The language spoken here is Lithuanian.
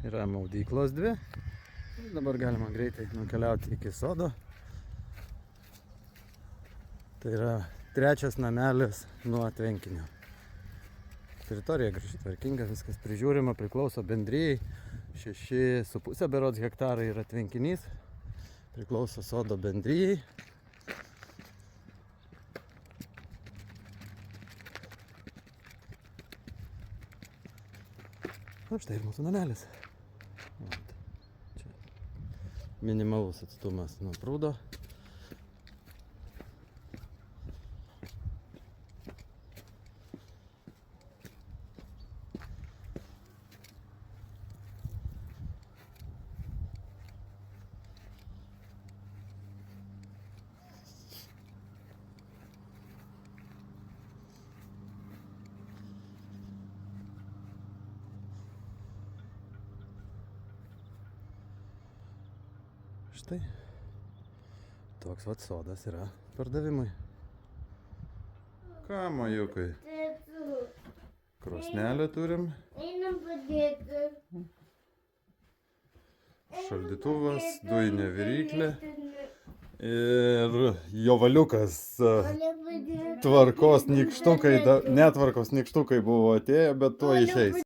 Yra maudyklos dvi. Dabar galima greitai nukeliauti iki sodo. Tai yra trečias namelis nuo tvenkinio. Teritorija graži, tvarkinga, viskas prižiūrima, priklauso bendrijai. 6,5 berods hektarai yra tvenkinys. Priklauso sodo bendrijai. O štai ir mūsų namelis. Čia minimalus atstumas nuo prūdo. Štai toks vat sodas yra pardavimui. Ką, majukai? Krosnelę turim. Einam padėti. Šaldytuvas, dujinė viryklė. Ir jovaliukas. Tvarkos nykštukai, netvarkos nykštukai buvo atėję, bet tuo išeis.